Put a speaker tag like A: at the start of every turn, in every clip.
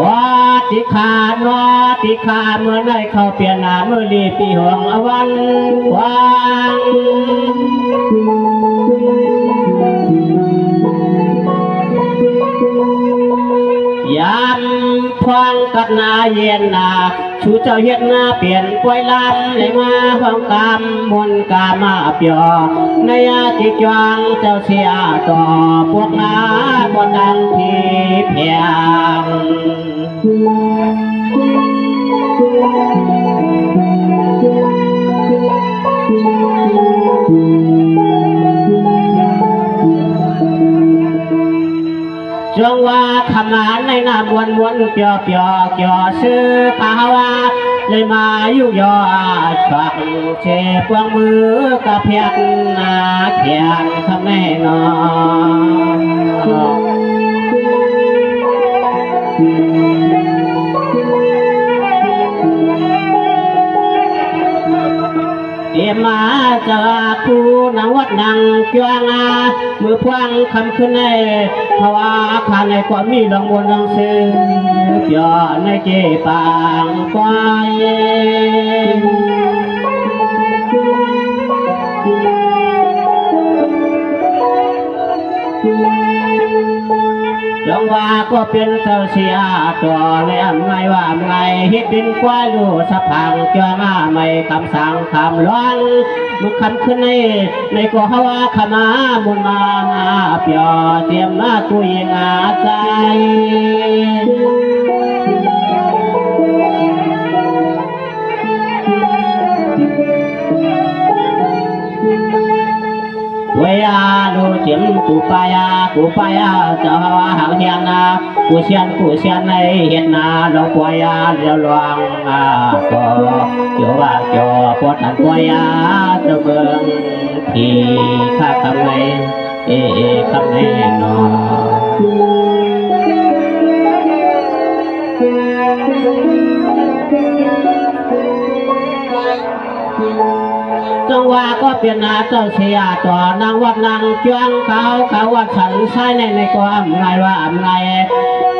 A: ว่าติขาดว่าติขาดเมื่อได้เข้าเปลี่ยนหน้าเมื่อรีปีห่วงอวันกว้างยามพวงกับนาเย็นนาชูเจ้าเฮ็ดนาเปลี่ยนป่วยลำเลยมาห้องกำมนกามาเปียในอาทิตย์จวงเจ้าเสียต่อพวกนาบนดังที่เพียงจงว่าขมานในน้ำวนวนเปียเปียเกี่ยวซื้อขาวาเลยมายุยอชักเจ็บวางมือกระเพียกนาเขียนคำแน่นอนเดี๋ยวมาจะคู่นางวัดนางเกียงมือพวงคำขึ้นในภาวะข้าในกว่ามีดองบนดองซื้อเปียในเจ็บปางควายจงว่าก็เป็นเจ้าเสียตัวแล้วไงว่าไงเฮ็ดเป็นควายดูสะพังเจ้ามาไม่คำสั่งคำร้องมุกคำขึ้นในก็ฮาวาขมาบุญมาเปียเตรียมมาตุยงาใจเวียดูเจียมกูปายาเจ้าหางเทียนนากูเชียนในเห็นนาลองปวยาเรียวลวงก็เกี่ยวว่าเกี่ยวปวดหันปวยาเจ้าเมืองที่ข้าคำในคำในนอจงว่าก็เปลี่ยนนาเจ้าเชียต่อนางวัดนางเจียงเขาว่าฉันใช้ในความไงว่าไง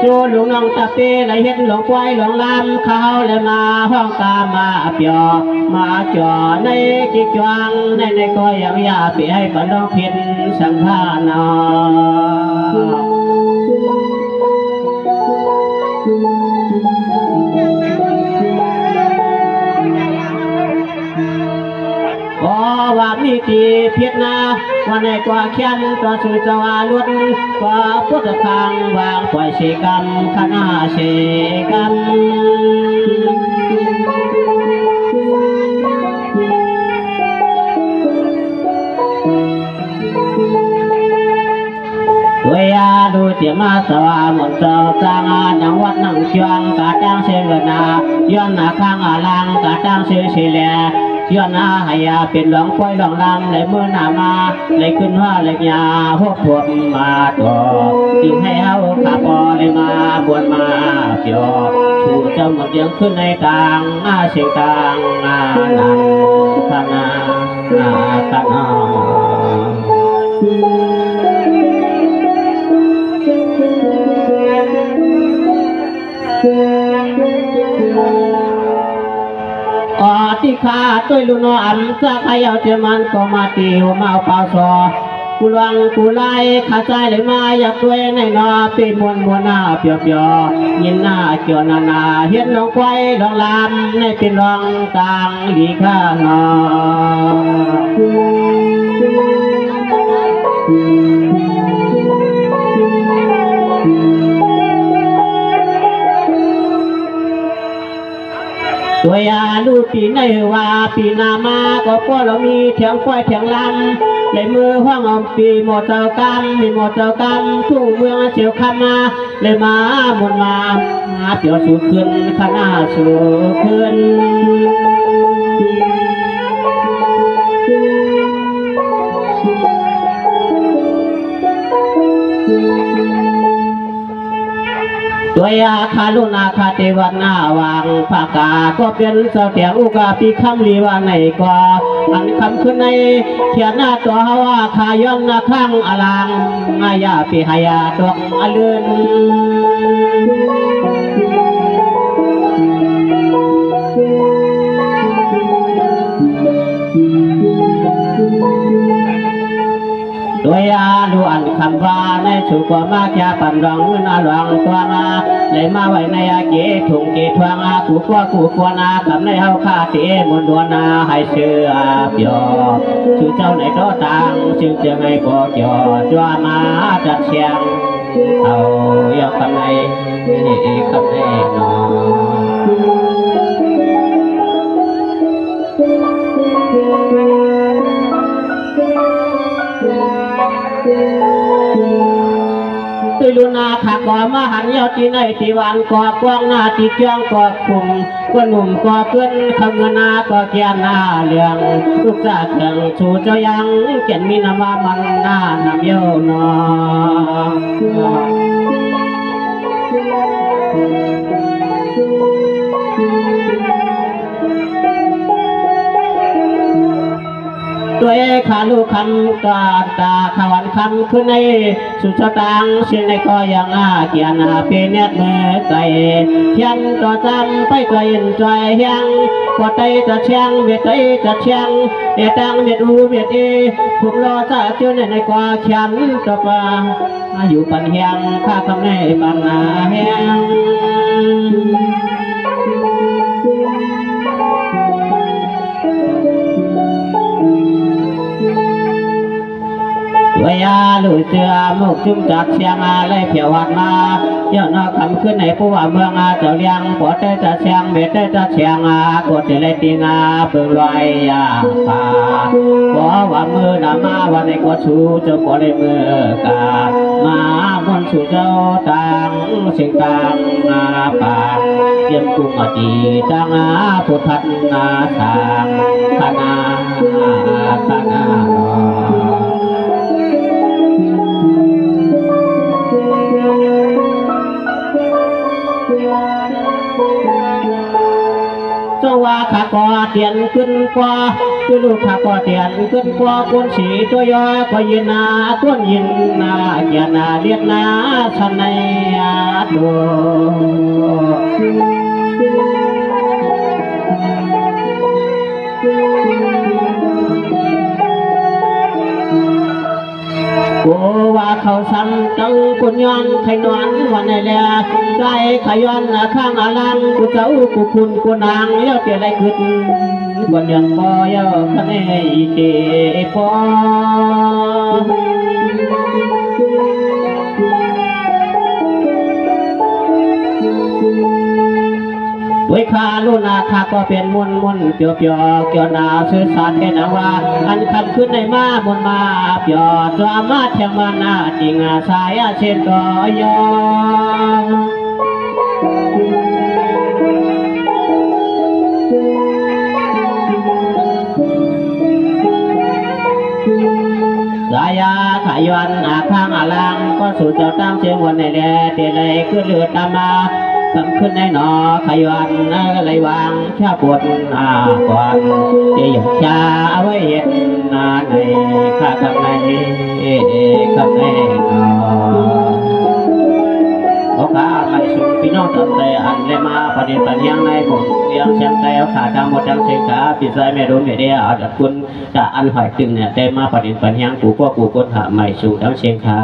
A: จูหลวงน้องตะปีไหลเห็นหลวงควายหลวงลำเขาเลยมาห้องตามาเปียมาจ่อในจิจวงในก็ยังยาปีให้ปันดองพินสังฆานว่ามีตีเพียรนาวันในกว่าเขียนตัวสุจวาลุนกว่าพุทธทางวางปล่อยเสกรรมคณะเสกรรมด้วยดูเจียมาสวาหมดเจ้าจางนังวัดนังจวงกาจังเสกนาย้อนนาข้างอาลังกาจังเสเสลย้อนหายาเป็นหลงป่วยหลงลำเลยเมื่อหนามาเลยขึ้นว่าเลยยาหัวพวกมาต่อจึงให้เฮาขาปอเลยมาบวนมาเกี่ยวชูเจ้าหมดยังขึ้นในกลางเสียงกลางนันคณะที่ขาตัวลุนอันจะขยาวเจมันก็มาตีหัวมาเป่าซอกูลังกูไล่ขาใจเลยมาอยากด้วยในนอปีมวนหน้าเปียยินหน้าเกี่ยวนาเฮ็ดลงควายลองลำในเป็นลองต่างดีข้างอตัวยาลูปีในว่าปีนามาก็พวกเรามีเถียงควายเถียงลำในมือห้องอมปีหมดเจ้ากรรมมีหมดเจ้ากรรมทุ่งเมืองเสียวคำมาเลยมาหมดมาเปียวสูขึ้นขณะสูขึ้นตัวยาคาลุนาคาเทวันนาวางภากาก็เป็นเสถียรอุกาปีคำลีว่าในกว่าอันคำขึ้นในเขียนหน้าตัวว่าขายอนนาข้างอลังอายาปีหายาตวงอลืน สุกว่ามาแค่ปั่นรองมือนาหลวงตัวมาเลยมาไว้ในอาเกถุงเกทวงกูกลัวนาคำในเฮาข้าเตมนดวนาให้เชื่อเปียชูเจ้าในโตตังจึงจะไม่ก่อเกี่ยวจัวมาจัดเชียงเอายกคำในคำในนอตุลุนาขักก่อมาหันยอดที่ในที่วันก่อกว้างหน้าที่เกียงก่อคุมก็หนุ่มก่อเกินคำเงินนาก่อเกียนหน้าเลี้ยงลูกจากเกียงชูเจ้ายังเกียนมีนามามันหน้านำเย้านอตัวขาลูกคำตาขวันคำขึ้นในสุดตางเสียงในก็ยังเกียนเป็นเน็ตเมื่อไก่เทียนต่อจำไปตัวยินใจยังก็ไตจะเชียงเบียดไตจะเชียงเบียดตังเบียดอูเบียดผูกรอจะเที่ยวในก็เขียนต่อไปอยู่ปันเฮียงข้าคำในปันนาเฮียงวิยาลุยเสือมุกจุ่มจากเชียงเลยเพียวหัดมาย้อนคำขึ้นในผู้ว่าเมืองเจ้าเลี้ยงปวดได้จะเชียงเบ็ดได้จะเชียงกดเลยตีงาเปลืองลอยป่าขอว่ามือนามาวันในก็ชูเจ้าปวดในมือกามาบนสู่เจ้าตังเสียงตังป่าเยี่ยมกุ้งดีตังพุทธันนาสังขณาว่าข้าก่อเตียนขึ้นกว่าคือลูกข้าก่อเตียนขึ้นกว่าคนสีตัวยอก็ยินนาต้นยินนาเกียนาเรียกนาชันในดูกูว่าเขาซ้ำตั้งกุญย้อนไข่นอนวันไหนแล้วใจขย้อนข้างอลังกูเจ้ากูคุณกูนางเยอะเกี่ยอะไรขึ้นกุญย้อนบ่เยอะคะแนนอีเจ็บปอด้วยข้าลุนาข้าก็เป็นมุนเปียวเกี่ยวนาสื่อสารแค่นาว่าอันคำขึ้นในมาบนมาเปียวตัวมาเทียมมานาจริงสายเช่นก็ยอสายาขายวันข้างอลังก็สู่เจ้าตั้งเชียงวันในแดดเตเลยขึ้นเลือดตามมาคำขึ้นในหนอขยวันเลยวางแค่ปวดก่อนจะหยุดชาไว้เย็นในข้าคำในคำในหนอโอข้าไม่สุขพี่น้องตั้งใจอันเลมาประเด็นปัญญาในผมเลี้ยงเชียงใจเอาขาดำหมดจังเชียงขาปิดใจไม่รู้ไม่ได้เอาจากคุณจะอันหอยตึงเนี่ยได้มาประเด็นปัญญากูก็กูคนหาไม่สุขทั้งเชียงขา